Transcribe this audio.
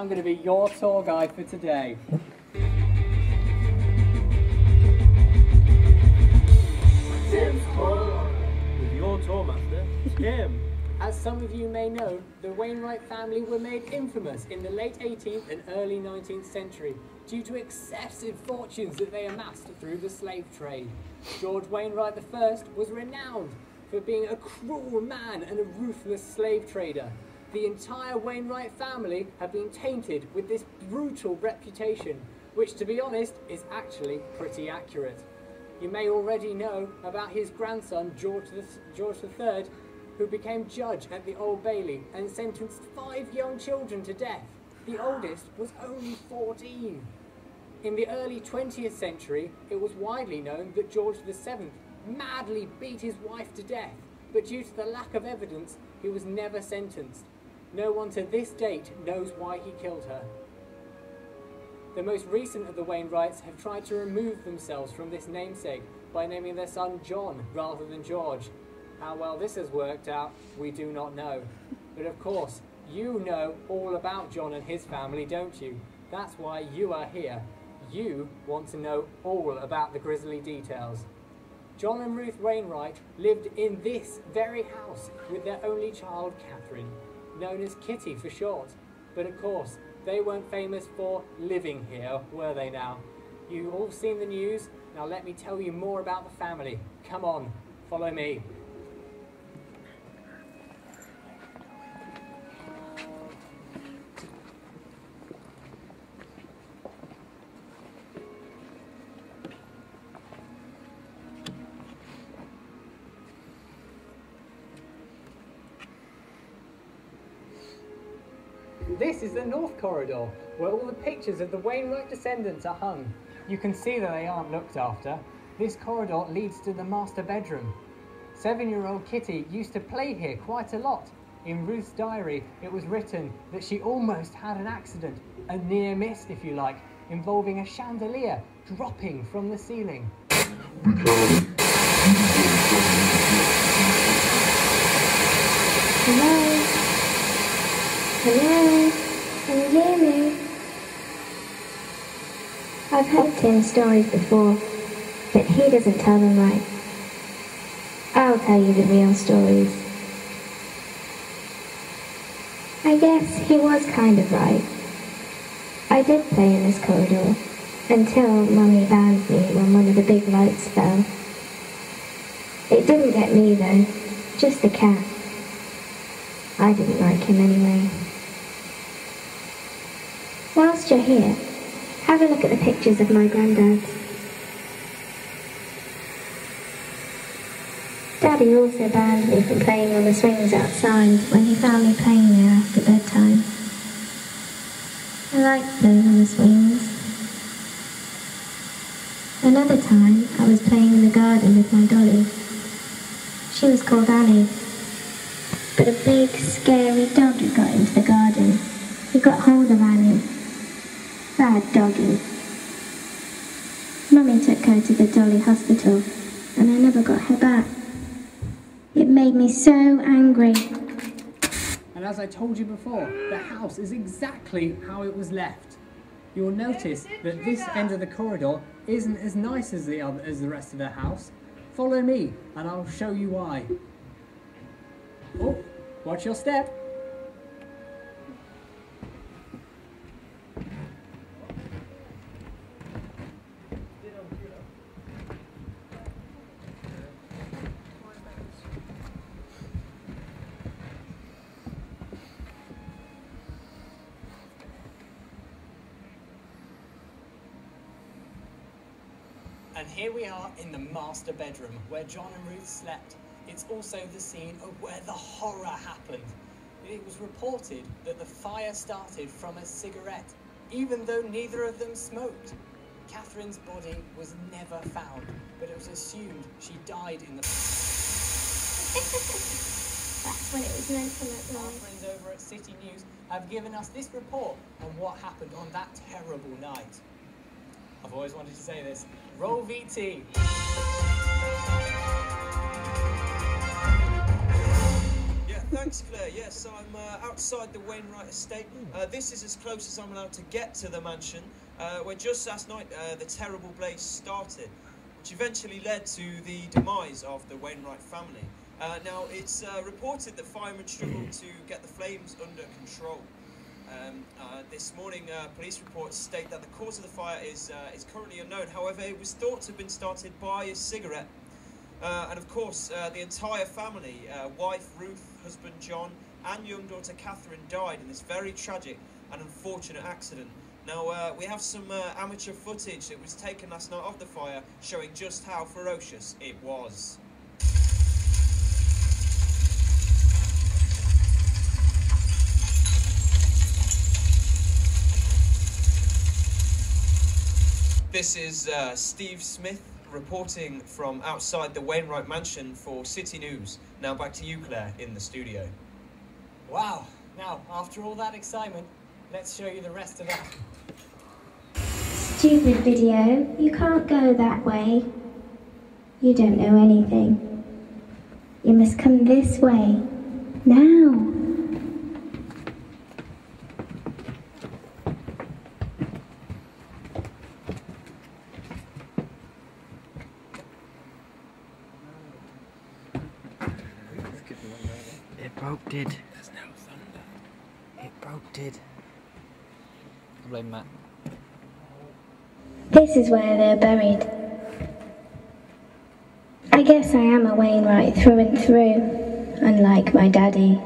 I'm going to be your tour guide for today. Tim's Tour with your tour master, Tim. As some of you may know, the Wainwright family were made infamous in the late 18th and early 19th century due to excessive fortunes that they amassed through the slave trade. George Wainwright I was renowned for being a cruel man and a ruthless slave trader. The entire Wainwright family have been tainted with this brutal reputation, which, to be honest, is actually pretty accurate. You may already know about his grandson, George III, who became judge at the Old Bailey and sentenced 5 young children to death. The oldest was only 14. In the early 20th century, it was widely known that George VII madly beat his wife to death, but due to the lack of evidence, he was never sentenced. No one to this date knows why he killed her. The most recent of the Wainwrights have tried to remove themselves from this namesake by naming their son John rather than George. How well this has worked out, we do not know. But of course, you know all about John and his family, don't you? That's why you are here. You want to know all about the grisly details. John and Ruth Wainwright lived in this very house with their only child, Catherine, known as Kitty for short. But of course, they weren't famous for living here, were they now? You've all seen the news. Now let me tell you more about the family. Come on, follow me. This is the North Corridor, where all the pictures of the Wainwright descendants are hung. You can see that they aren't looked after. This corridor leads to the master bedroom. 7-year-old Kitty used to play here quite a lot. In Ruth's diary, it was written that she almost had an accident, a near miss if you like, involving a chandelier dropping from the ceiling. Hello? Hello? Can you hear me? I've heard Tim's stories before, but he doesn't tell them right. I'll tell you the real stories. I guess he was kind of right. I did play in this corridor, until Mummy banned me when one of the big lights fell. It didn't get me though, just the cat. I didn't like him anyway. Whilst you're here, have a look at the pictures of my granddad. Daddy also banned me from playing on the swings outside when he found me playing there after bedtime. I liked playing on the swings. Another time, I was playing in the garden with my dolly. She was called Annie. But a big, scary doggy got into the garden. He got hold of Annie. Bad doggy. Mummy took her to the Dolly Hospital, and I never got her back. It made me so angry. And as I told you before, the house is exactly how it was left. You'll notice that this end of the corridor isn't as nice as the rest of the house. Follow me, and I'll show you why. Oh, watch your step. And here we are in the master bedroom, where John and Ruth slept. It's also the scene of where the horror happened. It was reported that the fire started from a cigarette, even though neither of them smoked. Catherine's body was never found, but it was assumed she died in the... That's when it was meant to look Our like. friends over at City News have given us this report on what happened on that terrible night. I've always wanted to say this. Roll VT. Yeah, Thanks, Claire. Yes, I'm outside the Wainwright estate. This is as close as I'm allowed to get to the mansion, where just last night the terrible blaze started, which eventually led to the demise of the Wainwright family. Now, it's reported that firemen struggled to get the flames under control. This morning, police reports state that the cause of the fire is currently unknown. However, it was thought to have been started by a cigarette. And of course, the entire family, wife Ruth, husband John, and young daughter Catherine died in this very tragic and unfortunate accident. Now, we have some amateur footage that was taken last night of the fire, showing just how ferocious it was. This is Steve Smith reporting from outside the Wainwright mansion for City News. Now back to you, Claire, in the studio. Wow. Now, after all that excitement, let's show you the rest of that. Stupid video, you can't go that way. You don't know anything. You must come this way. Now. It broke, did. There's no thunder. It broke, did. I blame Matt. This is where they're buried. I guess I am a Wainwright through and through, unlike my daddy.